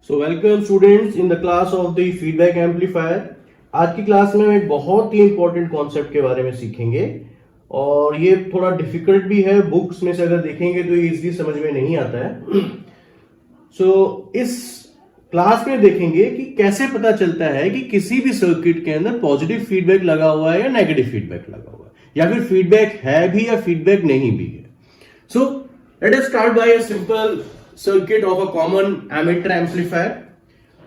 So welcome students in the class of the feedback amplifier. आज की class में हम एक बहुत ही इंपॉर्टेंट कॉन्सेप्ट के बारे में सीखेंगे और ये थोड़ा डिफिकल्ट भी है। बुक्स में से अगर देखेंगे तो ये इजीली समझ में नहीं आता है। इस क्लास में देखेंगे कि कैसे पता चलता है कि किसी भी सर्किट के अंदर पॉजिटिव फीडबैक लगा हुआ है या नेगेटिव फीडबैक लगा हुआ है, या फिर फीडबैक है भी या फीडबैक नहीं भी है। So let us start by a simple circuit of a common emitter amplifier.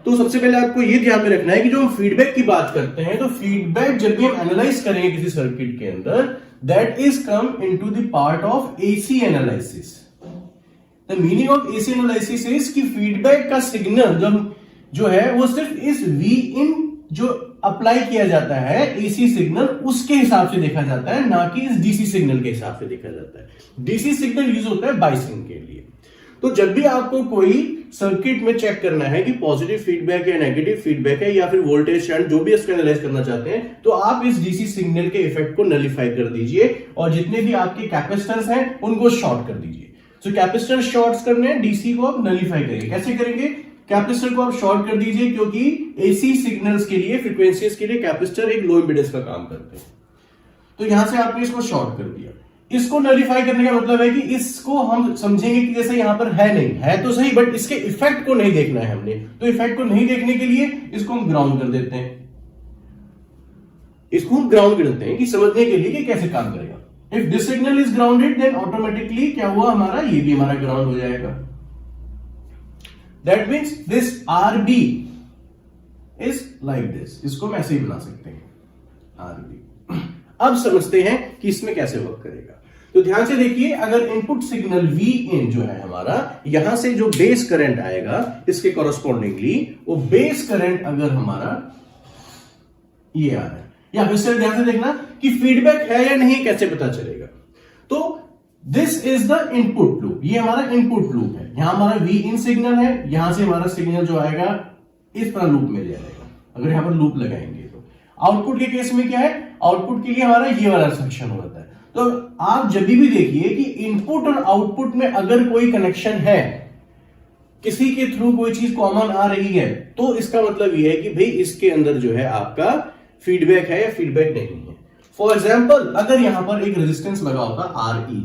तो सबसे पहले आपको यह ध्यान में रखना है कि जो हम फीडबैक की बात करते हैं तो फीडबैक जब भी हम एनालाइज करेंगे किसी सर्किट के अंदर, that is come into the part of AC analysis. The meaning of AC analysis is कि फीडबैक का सिग्नल जो है वो सिर्फ इस वी इन जो अप्लाई किया जाता है एसी सिग्नल उसके हिसाब से देखा जाता है, ना कि इस डीसी सिग्नल के हिसाब से देखा जाता है। डीसी सिग्नल यूज होता है बाइसिंग के लिए। तो जब भी आपको कोई सर्किट में चेक करना है कि पॉजिटिव फीडबैक है, नेगेटिव फीडबैक है, या फिर वोल्टेज शंट जो भी इसको एनालाइज करना चाहते हैं, तो आप इस डीसी सिग्नल के इफेक्ट को नलिफाई कर दीजिए और जितने भी आपके कैपेसिटर्स हैं उनको शॉर्ट कर दीजिए। सो कैपेसिटर शॉर्ट्स करने हैं, डीसी को आप नलिफाई करिए। कैसे करेंगे? कैपेसिटर को आप शॉर्ट कर दीजिए, क्योंकि एसी सिग्नल्स के लिए, फ्रीक्वेंसीज के लिए कैपेसिटर एक लो इंपीडेंस का काम करते हैं। तो यहां से आपने इसको शॉर्ट कर दिया। इसको नलिफाई करने का मतलब है कि इसको हम समझेंगे कि जैसे यहां पर है, नहीं है तो सही, बट इसके इफेक्ट को नहीं देखना है हमने। तो इफेक्ट को नहीं देखने के लिए इसको हम ग्राउंड कर देते हैं। इसको हम ग्राउंड कर देते हैं कि समझने के लिए कि कैसे काम करेगा। If this signal is grounded then automatically क्या हुआ, हमारा ये भी हमारा ग्राउंड हो जाएगा। That means this RB is like this. इसको हम ऐसे ही बना सकते हैं, आरबी। अब समझते हैं कि इसमें कैसे वर्क करेगा। तो ध्यान से देखिए, अगर इनपुट सिग्नल वी इन जो है हमारा, यहां से जो बेस करंट आएगा इसके कॉरस्पॉन्डिंगली, वो बेस करंट अगर हमारा ये आ रहा है, या फिर से ध्यान से देखना कि फीडबैक है या नहीं, कैसे पता चलेगा। तो this is the input loop, ये हमारा इनपुट लूप है। यहां हमारा वी इन सिग्नल है, यहां से हमारा सिग्नल जो आएगा इस तरह लूप में जाएगा। अगर यहां पर लूप लगाएंगे तो आउटपुट के केस में क्या है, आउटपुट के लिए हमारा ये वाला सेक्शन होता है। तो आप जब भी देखिए कि इनपुट और आउटपुट में अगर कोई कनेक्शन है, किसी के थ्रू कोई चीज कॉमन आ रही है, तो इसका मतलब यह है कि भाई इसके अंदर जो है आपका फीडबैक है या फीडबैक नहीं है। फॉर एग्जाम्पल, अगर यहां पर एक रेजिस्टेंस लगा होता आर ई,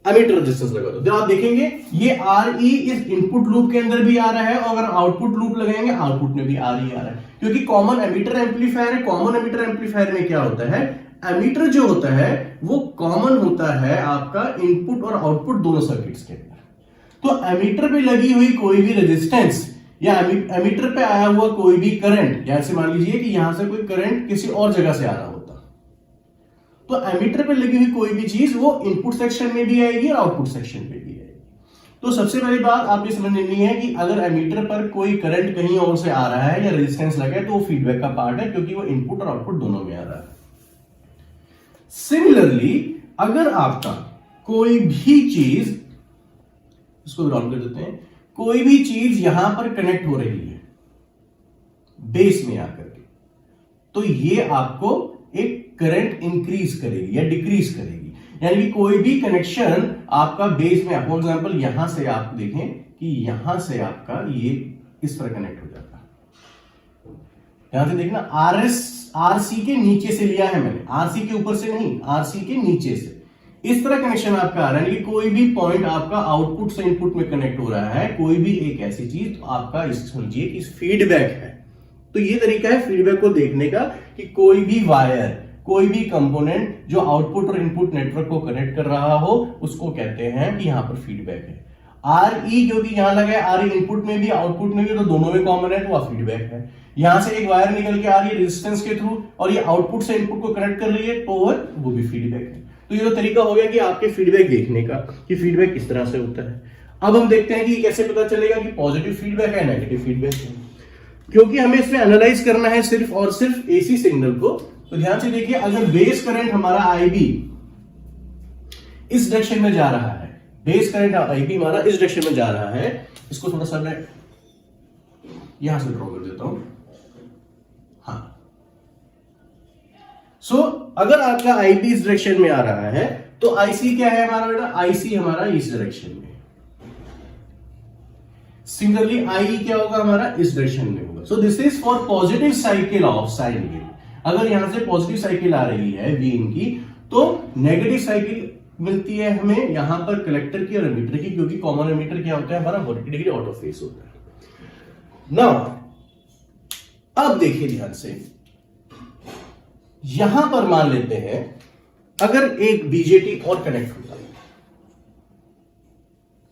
एमिटर रेजिस्टेंस लगा तो आप देखेंगे ये आर ई इस इनपुट लूप के अंदर भी आ रहा है, और अगर आउटपुट लूप लगाएंगे आउटपुट में भी आर ई आ रहा है, क्योंकि कॉमन एमिटर एम्पलीफायर है। कॉमन एमिटर एम्पलीफायर में क्या होता है, एमिटर जो होता है वो कॉमन होता है आपका इनपुट और आउटपुट दोनों सर्किट्स के अंदर। तो एमिटर पे लगी हुई कोई भी रेजिस्टेंस या एमिटर पे आया हुआ कोई भी करंट, जैसे मान लीजिए कि यहां से कोई करंट किसी और जगह से आ रहा होता, तो एमिटर पे लगी हुई कोई भी चीज वो इनपुट सेक्शन में भी आएगी और आउटपुट सेक्शन में भी आएगी। तो सबसे पहली बात आपने समझनी है कि अगर एमिटर पर कोई करंट कहीं और से आ रहा है या रेजिस्टेंस लगा है तो वो फीडबैक का पार्ट है, क्योंकि वो इनपुट और आउटपुट दोनों में आ रहा है। सिमिलरली, अगर आपका कोई भी चीज, इसको ग्राउंड कर देते हैं, कोई भी चीज यहां पर कनेक्ट हो रही है बेस में आकर के, तो ये आपको एक करंट इंक्रीज करेगी या डिक्रीज करेगी। यानी कि कोई भी कनेक्शन आपका बेस में, फॉर एग्जांपल यहां से आप देखें कि यहां से आपका ये इस तरह कनेक्ट हो जाता है। यहां से देखना, आरसी के नीचे से लिया है मैंने, आरसी के ऊपर से नहीं, आरसी के नीचे से इस तरह कनेक्शन आपका आ रहा है। कोई भी पॉइंट आपका आउटपुट से इनपुट में कनेक्ट हो रहा है, कोई भी एक ऐसी चीज, तो आपका इस समझिए कि फीडबैक है। तो ये तरीका है फीडबैक को देखने का कि कोई भी वायर, कोई भी कंपोनेंट जो आउटपुट और इनपुट नेटवर्क को कनेक्ट कर रहा हो, उसको कहते हैं कि यहां पर फीडबैक है। आर ई जो कि यहां लगा है, आर ई इनपुट में भी आउटपुट में भी, तो दोनों में कॉमन है, तो वह फीडबैक है। यहां से एक वायर निकल के आ रही है रेजिस्टेंस के थ्रू और ये आउटपुट से इनपुट को कनेक्ट कर रही है, तो वो भी फीडबैक है। तो ये तो तरीका हो गया कि आपके फीडबैक देखने का कि फीडबैक किस तरह से होता है। अब हम देखते हैं कि कैसे पता चलेगा कि पॉजिटिव फीडबैक है, नेगेटिव फीडबैक है, क्योंकि हमें इसमें एनालाइज करना है सिर्फ और सिर्फ एसी सिग्नल को। तो ध्यान से देखिए, अगर बेस करंट हमारा आईबी इस डायरेक्शन में जा रहा है, बेस करंट आईबी हमारा इस डायरेक्शन में जा रहा है, इसको थोड़ा सा मैं यहां से ड्रॉ कर देता हूं। हाँ, सो अगर आपका आईबी इस डायरेक्शन में आ रहा है तो आईसी क्या है हमारा बेटा, आईसी हमारा इस डायरेक्शन में। सिमिलरली आई क्या होगा हमारा, इस डायरेक्शन में होगा। So this is for positive cycle of sine wave. अगर यहां से पॉजिटिव साइकिल आ रही है वी इन की, तो नेगेटिव साइकिल मिलती है हमें यहां पर कलेक्टर की और एमीटर की, क्योंकि कॉमन एमीटर क्या होता है हमारा 180 डिग्री आउट ऑफ फेस होता है ना। अब देखिए ध्यान से, यहां पर मान लेते हैं अगर एक बीजेटी और कनेक्ट होता है,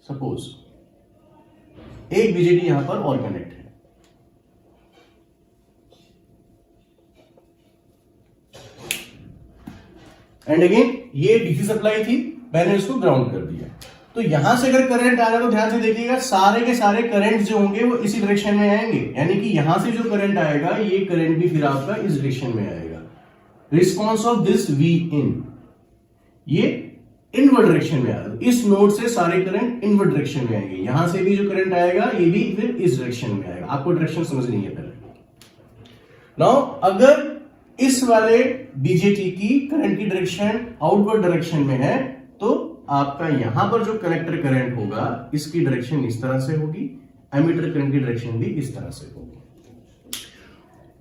सपोज एक बीजेटी यहां पर और कनेक्ट है, एंड अगेन ये डीसी सप्लाई थी, मैंने इसको ग्राउंड कर दिया। तो यहां से अगर करंट आ रहा है तो ध्यान से देखिएगा, सारे के सारे करंट जो होंगे वो इसी डायरेक्शन में आएंगे, यानी कि यहां से जो करंट आएगा ये करंट भी फिर आपका इस डायरेक्शन में आएगा। रिस्पॉन्स ऑफ दिस वी इन, ये इनवर्ड डायरेक्शन में आएगा। इस नोड से सारे करंट इनवर्ड डायरेक्शन में आएंगे, यहां से भी जो करंट आएगा ये भी फिर इस डायरेक्शन में आएगा। आपको डायरेक्शन समझनी है पहले। नाउ अगर इस वाले बीजेटी की करंट की डायरेक्शन आउटवर्ड डायरेक्शन में है, तो आपका यहां पर जो कलेक्टर करंट होगा इसकी डायरेक्शन इस तरह से होगी, एमीटर करंट की डायरेक्शन भी इस तरह से होगी।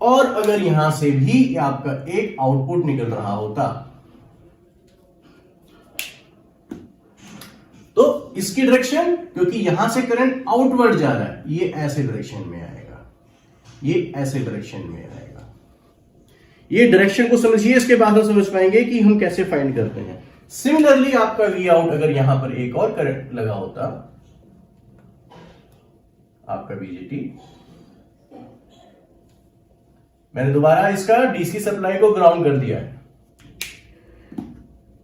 और अगर यहां से भी आपका एक आउटपुट निकल रहा होता, तो इसकी डायरेक्शन, क्योंकि यहां से करंट आउटवर्ड जा रहा है, ये ऐसे डायरेक्शन में आएगा, ये ऐसे डायरेक्शन में आएगा। ये डायरेक्शन को समझिए, इसके बाद हम समझ पाएंगे कि हम कैसे फाइंड करते हैं। सिमिलरली आपका वी आउट अगर यहां पर एक और करंट लगा होता, आपका बीजेटी, मैंने दोबारा इसका डीसी सप्लाई को ग्राउंड कर दिया है।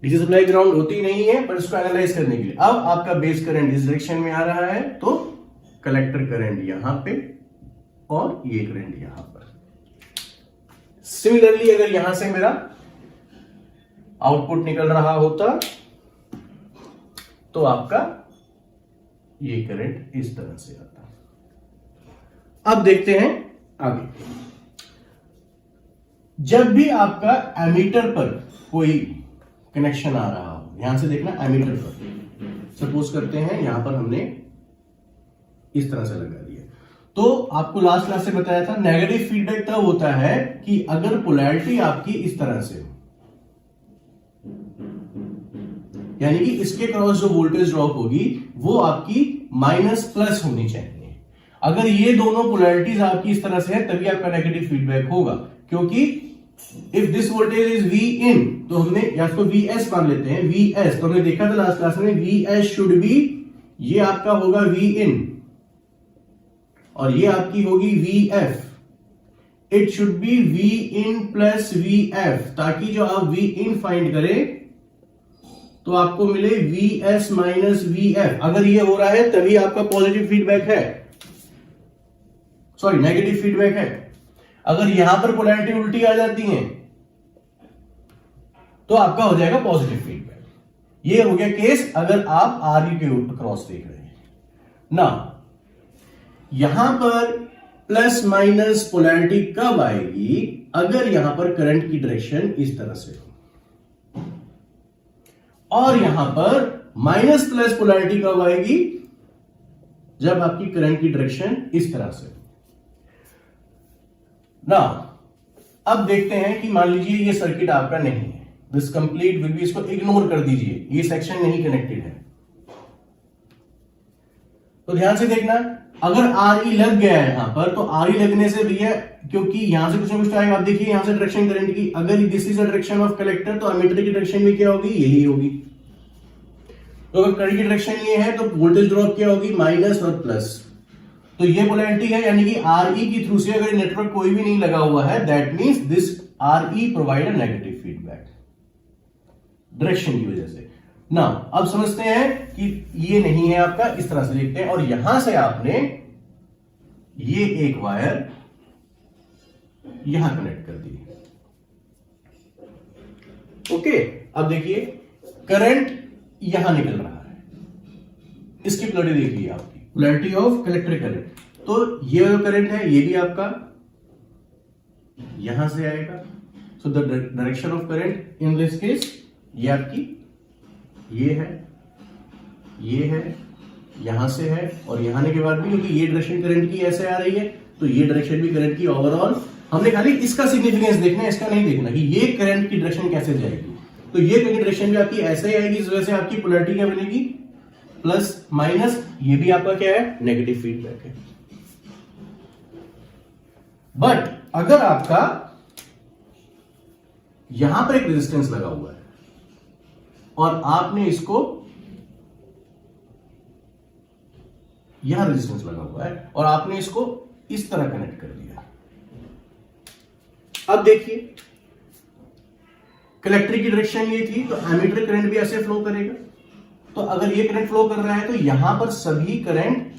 डीसी सप्लाई ग्राउंड होती नहीं है, पर इसको एनालाइज करने के लिए अब आपका बेस करंट इस डायरेक्शन में आ रहा है, तो कलेक्टर करंट यहां पे और ये करंट यहां पर। सिमिलरली अगर यहां से मेरा आउटपुट निकल रहा होता, तो आपका ये करंट इस तरह से आता। अब देखते हैं आगे। जब भी आपका एमीटर पर कोई कनेक्शन आ रहा हो, यहां से देखना एमीटर पर, सपोज करते हैं यहां पर हमने इस तरह से लगा दिया, तो आपको लास्ट क्लास से बताया था नेगेटिव फीडबैक तब होता है कि अगर पोलैरिटी आपकी इस तरह से हो, यानी कि इसके क्रॉस जो वोल्टेज ड्रॉप होगी वो आपकी माइनस प्लस होनी चाहिए। अगर ये दोनों पोलैरिटीज आपकी इस तरह से है तभी आपका नेगेटिव फीडबैक होगा, क्योंकि if this voltage is V in, तो हमने या इसको वी एस मान लेते हैं, वी एस तो हमने देखा था लास्ट क्लास में, वी एस शुड बी, ये आपका होगा वी इन और ये आपकी होगी V F. It should be V in plus V F, ताकि जो आप वी इन फाइंड करें तो आपको मिले V S minus V F. अगर ये हो रहा है तभी आपका पॉजिटिव फीडबैक है, सॉरी नेगेटिव फीडबैक है। अगर यहां पर पोलैरिटी उल्टी आ जाती है तो आपका हो जाएगा पॉजिटिव फीडबैक। ये हो गया केस अगर आप आर के क्रॉस देख रहे हैं ना। यहां पर प्लस माइनस पोलैरिटी कब आएगी, अगर यहां पर करंट की डायरेक्शन इस तरह से हो, और यहां पर माइनस प्लस पोलैरिटी कब आएगी, जब आपकी करंट की डायरेक्शन इस तरह से ना। अब देखते हैं कि मान लीजिए ये सर्किट आपका नहीं है, दिस कंप्लीट विल बी, इसको इग्नोर कर दीजिए, ये सेक्शन नहीं कनेक्टेड है। तो ध्यान से देखना, अगर आर ई लग गया है यहां पर, तो आर ई लगने से भैया, क्योंकि यहां से कुछ ना कुछ आएगा। आप देखिए यहां से डायरेक्शन करंट की, अगर this is the direction of collector, तो एमीटर की डायरेक्शन भी क्या होगी, यही होगी। तो अगर करंट की डायरेक्शन ये है तो वोल्टेज ड्रॉप क्या होगी, माइनस और प्लस। तो ये पोलैरिटी है, यानी कि आर ई की थ्रू से अगर नेटवर्क कोई भी नहीं लगा हुआ है, that means this R E provide a negative feedback direction की वजह से ना। अब समझते हैं कि ये नहीं है आपका, इस तरह से देखते हैं, और यहां से आपने ये एक वायर यहां कनेक्ट कर दी। ओके, अब देखिए करंट यहां निकल रहा है, इसकी पोलैरिटी देखिए आपकी, पोलैरिटी ऑफ कलेक्टर करंट। तो ये जो करंट है ये भी आपका यहां से आएगा। So the direction of current in this case ये आपकी ये है, ये है, यहां से है और यहां आने के बाद भी, क्योंकि ये डायरेक्शन करंट की ऐसे आ रही है, तो ये डायरेक्शन भी करंट की ओवरऑल, हमने खाली इसका सिग्निफिकेंस देखना है, इसका नहीं देखना कि ये करंट की डायरेक्शन कैसे जाएगी। तो ये करंट की डायरेक्शन भी आपकी ऐसे ही आएगी, इस वजह से आपकी पोलैरिटी क्या बनेगी, प्लस माइनस, ये भी आपका क्या है, नेगेटिव फीडबैक है। बट अगर आपका यहां पर एक रेजिस्टेंस लगा हुआ है और आपने इसको, यहां रेजिस्टेंस लगा हुआ है और आपने इसको इस तरह कनेक्ट कर दिया, अब देखिए कलेक्टर की डायरेक्शन ये थी, तो एमीटर करंट भी ऐसे फ्लो करेगा। तो अगर ये करंट फ्लो कर रहा है तो यहां पर सभी करंट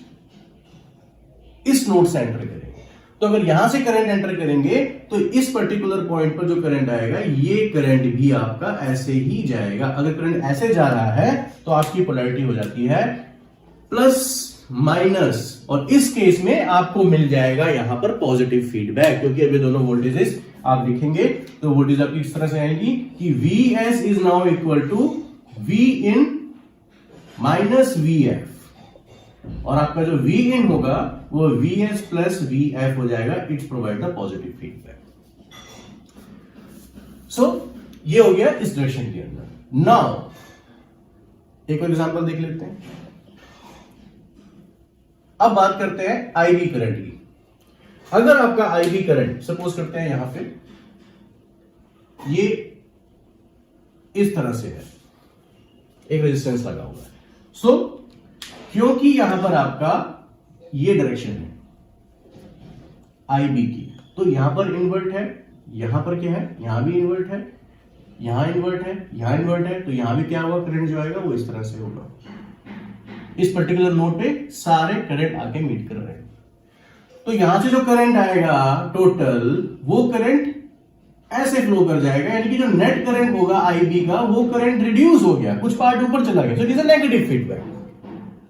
इस नोड से एंटर करेंगे। तो अगर यहां से करंट एंटर करेंगे तो इस पर्टिकुलर पॉइंट पर जो करंट आएगा, ये करंट भी आपका ऐसे ही जाएगा। अगर करंट ऐसे जा रहा है तो आपकी पोलैरिटी हो जाती है प्लस माइनस, और इस केस में आपको मिल जाएगा यहां पर पॉजिटिव फीडबैक, क्योंकि अभी दोनों वोल्टेजेस आप लिखेंगे तो वोल्टेज आपकी इस तरह से आएगी कि Vs is now equal to V in minus Vf, और आपका जो V इन होगा वो Vs प्लस Vf हो जाएगा। It's provide the positive feedback. So ये हो गया इस डायरेक्शन के अंदर। नाउ एक और एग्जांपल देख लेते हैं। अब बात करते हैं आईबी करंट की। अगर आपका आईबी करंट सपोज करते हैं यहां पे ये इस तरह से है, एक रेजिस्टेंस लगा हुआ है, सो क्योंकि यहां पर आपका ये डायरेक्शन है आईबी की, तो यहां पर इन्वर्ट है, यहां पर क्या है, यहां भी इन्वर्ट है, यहां इन्वर्ट है, यहां इन्वर्ट है, तो यहां भी क्या होगा, करंट जो आएगा वो इस तरह से होगा। इस पर्टिकुलर नोड पे सारे करंट आके मीट कर रहे हैं, तो यहां से जो करंट आएगा टोटल, वो करंट ऐसे फ्लो कर जाएगा, यानी कि जो नेट करंट होगा आईबी का वो करंट रिड्यूस हो गया, कुछ पार्ट ऊपर चला गया, so it is a negative feedback.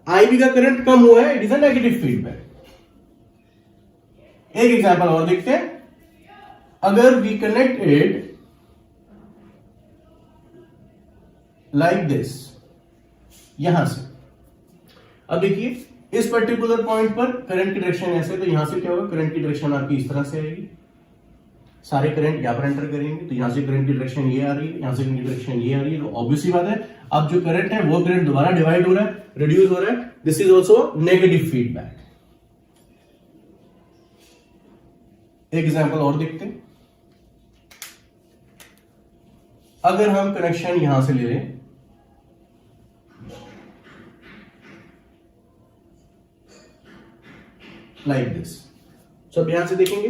IB का करंट कम हुआ है, it is a negative feedback. एक एग्जांपल और देखते हैं। अगर we connect it like this, यहां से, अब देखिए इस पर्टिकुलर पॉइंट पर करंट की डायरेक्शन ऐसे, तो यहां से क्या होगा, करंट की डायरेक्शन आपकी इस तरह से आएगी, सारे करंट यहां पर एंटर करेंगे, तो यहां से करंट की डायरेक्शन ये आ रही है, यहां से करंट की डायरेक्शन ये आ रही है, तो ऑब्वियसली बात है अब जो करंट है वो करंट दोबारा डिवाइड हो रहा है, रिड्यूस हो रहा है। This is also negative feedback. एक एग्जांपल और देखते हैं। अगर हम कनेक्शन यहां से ले लें, लाइक दिस, सो अब यहां से देखेंगे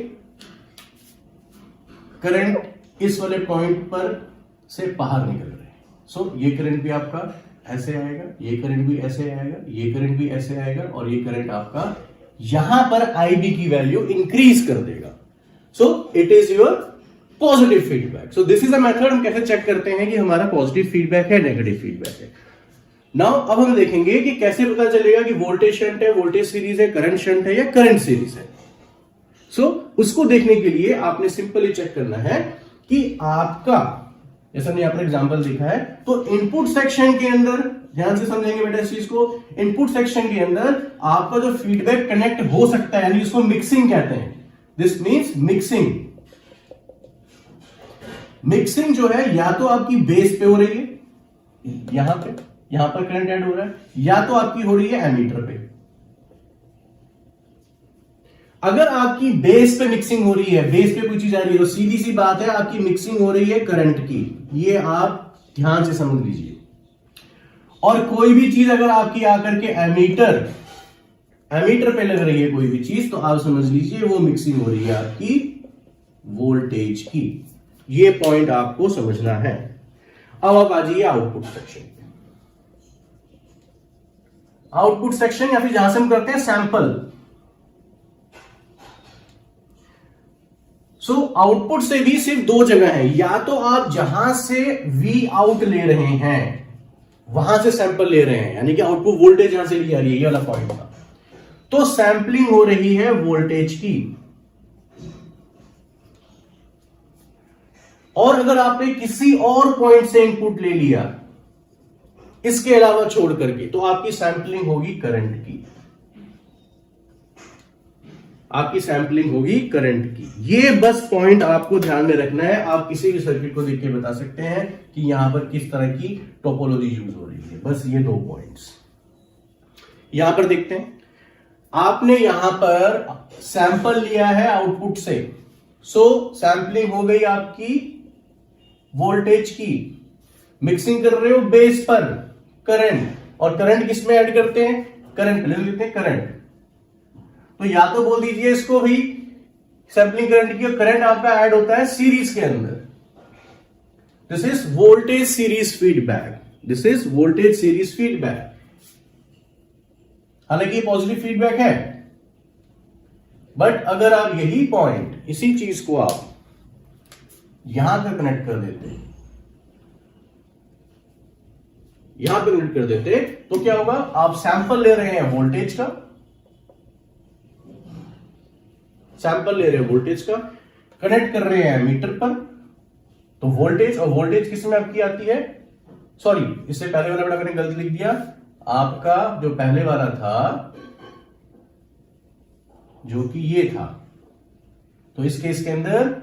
करंट इस वाले पॉइंट पर से बाहर निकल रहे हैं, सो ये करंट भी आपका ऐसे आएगा, ये करंट भी ऐसे आएगा, ये करंट भी ऐसे आएगा, और ये करंट आपका यहां पर आईबी की वैल्यू इंक्रीज कर देगा। सो it is your positive feedback. So this is a method, हम कैसे चेक करते हैं कि हमारा पॉजिटिव फीडबैक है, नेगेटिव फीडबैक है। नाउ अब हम देखेंगे कि कैसे पता चलेगा कि वोल्टेज शंट है, वोल्टेज सीरीज है, करंट शंट है या करंट सीरीज है। सो उसको देखने के लिए आपने सिंपली चेक करना है कि आपका, जैसा मैंने यहां पर एग्जांपल दिखा है, तो इनपुट सेक्शन के अंदर, ध्यान से समझेंगे बेटा इस चीज को, इनपुट सेक्शन के अंदर आपका जो फीडबैक कनेक्ट हो सकता है, यानी इसको मिक्सिंग कहते हैं। This means mixing. मिक्सिंग जो है या तो आपकी बेस पे हो रही है, यहां पर करंट ऐड हो रहा है, या तो आपकी हो रही है एमीटर पे। अगर आपकी बेस पे मिक्सिंग हो रही है, बेस पे कोई चीज आ रही है, तो सीधी सी बात है आपकी मिक्सिंग हो रही है करंट की, ये आप ध्यान से समझ लीजिए। और कोई भी चीज अगर आपकी आकर के एमीटर पे लग रही है कोई भी चीज, तो आप समझ लीजिए वो मिक्सिंग हो रही है आपकी वोल्टेज की। ये पॉइंट आपको समझना है। अब आप आ जाइए आउटपुट सेक्शन। आउटपुट सेक्शन या फिर जहां से हम करते हैं सैंपल। सो आउटपुट से भी सिर्फ दो जगह है, या तो आप जहां से वी आउट ले रहे हैं वहां से सैंपल ले रहे हैं, यानी कि आउटपुट वोल्टेज जहां से ली जा रही है, ये वाला पॉइंट था, तो सैंपलिंग हो रही है वोल्टेज की। और अगर आपने किसी और पॉइंट से इनपुट ले लिया, इसके अलावा छोड़ करके, तो आपकी सैंपलिंग होगी करंट की, आपकी सैंपलिंग होगी करंट की। ये बस पॉइंट आपको ध्यान में रखना है। आप किसी भी सर्किट को देख के बता सकते हैं कि यहां पर किस तरह की टोपोलॉजी यूज हो रही है। बस ये 2 पॉइंट्स यहां पर देखते हैं। आपने यहां पर सैंपल लिया है आउटपुट से, सो सैंपलिंग हो गई आपकी वोल्टेज की। मिक्सिंग कर रहे हो बेस पर करंट, और करंट किस में ऐड करते हैं, करंट ले लेते हैं करंट। तो या तो बोल दीजिए इसको भी सैंपलिंग करंट की, और करंट आपका ऐड होता है सीरीज के अंदर। This is voltage series feedback, this is voltage series feedback. हालांकि पॉजिटिव फीडबैक है, बट अगर आप यही पॉइंट, इसी चीज को आप यहां पर कनेक्ट कर देते, यहां पर कनेक्ट कर देते, तो क्या होगा, आप सैंपल ले रहे हैं वोल्टेज का, सैंपल ले रहे हैं वोल्टेज का, कनेक्ट कर रहे हैं मीटर पर, तो वोल्टेज, और वोल्टेज किस में आपकी आती है, सॉरी इससे पहले वाला बड़ा मैंने गलती लिख दिया, आपका जो पहले वाला था जो कि ये था, तो इस केस के अंदर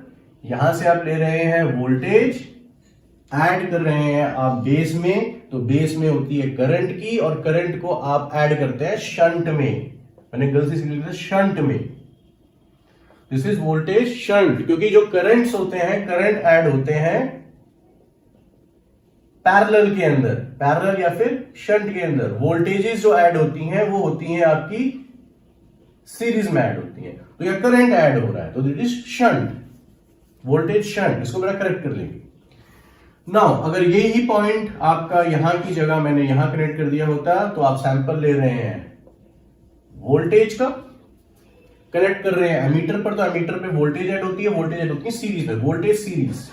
यहां से आप ले रहे हैं वोल्टेज, ऐड कर रहे हैं आप बेस में, तो बेस में होती है करंट की, और करंट को आप ऐड करते हैं शंट में, मैंने गलती से लिखा शंट में। दिस इज वोल्टेज शंट, क्योंकि जो करंट्स होते हैं, करंट ऐड होते हैं पैरेलल के अंदर, पैरेलल या फिर शंट के अंदर। वोल्टेजेस जो ऐड होती हैं वो होती हैं आपकी सीरीज में ऐड होती हैं, तो यह करंट ऐड हो रहा है, तो that is shunt, voltage shunt. इसको बड़ा करेक्ट कर लेंगे। नाउ अगर यही पॉइंट आपका यहां की जगह मैंने यहां कनेक्ट कर दिया होता, तो आप सैंपल ले रहे हैं वोल्टेज का, कनेक्ट कर रहे हैं एमीटर पर, तो एमीटर पे वोल्टेज ऐड होती है, वोल्टेज ऐड होती है सीरीज में, voltage series,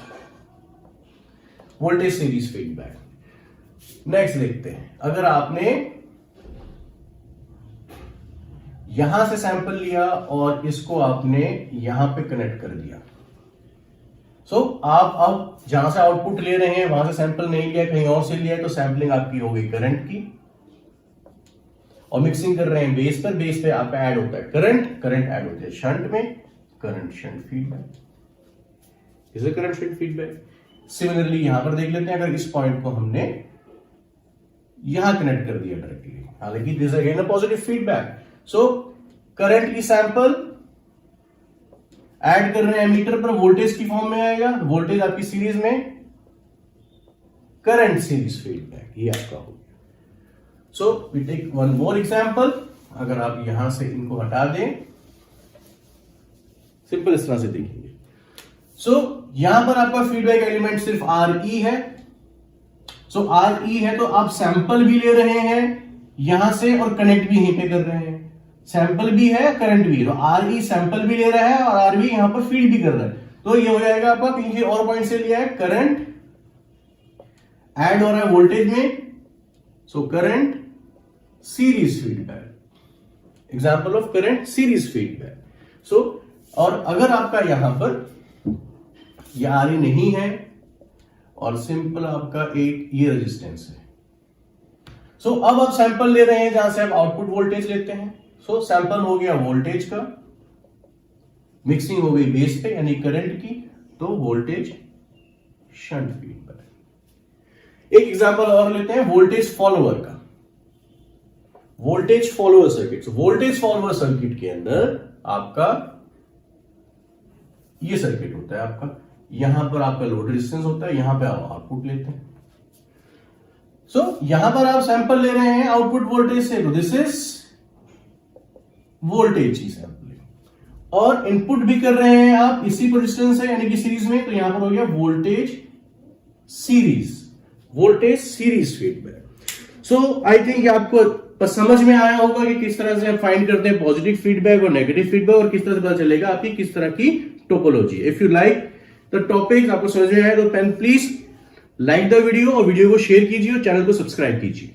voltage series feedback. Next देखते हैं, अगर आपने यहां से सैंपल लिया और इसको आपने यहां पे कनेक्ट कर दिया, सो आप अब जहां से आउटपुट ले रहे हैं वहां से सैंपल नहीं लिया, कहीं और से लिया, तो सैंपलिंग आपकी हो गई करंट की, और मिक्सिंग कर रहे हैं बेस पर, बेस पे आपका ऐड होता है करंट, करंट ऐड होता है शंट में, current shunt feedback, is a current shunt feedback. Similarly यहां पर देख लेते हैं, अगर इस पॉइंट को हमने यहां कनेक्ट कर दिया डायरेक्टली, हालांकि this again a positive feedback. So current की सैंपल ऐड कर रहे हैं मीटर पर, वोल्टेज की फॉर्म में आएगा, वोल्टेज आपकी सीरीज में, करंट सीरीज फीडबैक, ये आपका हो गया। So we take one more example, अगर आप यहां से इनको हटा दें, सिंपल इस तरह से देखेंगे। सो यहां पर आपका फीडबैक एलिमेंट सिर्फ RE है, सो RE है, तो आप सैंपल भी ले रहे हैं यहां से और कनेक्ट भी यहीं पे कर रहे हैं, सैंपल भी है करंट भी है, तो RE सैंपल भी ले रहा है और RB यहां पर फीड भी कर रहा है, तो ये हो जाएगा आपका, कहीं और पॉइंट से लिया है, करंट ऐड हो रहा है वोल्टेज में, so current series feedback, example of current series feedback. So और अगर आपका यहां पर ये RE नहीं है और सिंपल आपका एक ये रेजिस्टेंस है, सो अब आप सैंपल ले रहे हैं जहां से आप आउटपुट वोल्टेज लेते हैं, सो सैंपल हो गया वोल्टेज का, मिक्सिंग हो गई बेस पे यानी करंट की, तो वोल्टेज शंट फीडबैक। एक एग्जांपल और लेते हैं वोल्टेज फॉलोअर का, voltage follower circuit. Voltage follower circuit के अंदर आपका ये सर्किट होता है, आपका यहां पर आपका लोड रेजिस्टेंस होता है, यहां पे आप आउटपुट लेते हैं, सो यहां पर आप सैंपल ले रहे हैं आउटपुट वोल्टेज से, तो दिस इज वोल्टेज की सैंपलिंग, और इनपुट भी कर रहे हैं आप इसी रेजिस्टेंस से यानी कि सीरीज में, तो यहां पर हो गया voltage series, voltage series feedback. So I think आपको समझ में आया होगा कि किस तरह से आप फाइंड करते हैं पॉजिटिव फीडबैक और नेगेटिव फीडबैक, और किस तरह से पता चलेगा आपकी किस तरह की topology. If you like the topic, आपको समझ में आया तो प्लीज लाइक द वीडियो और वीडियो को शेयर कीजिए और चैनल को सब्सक्राइब कीजिए।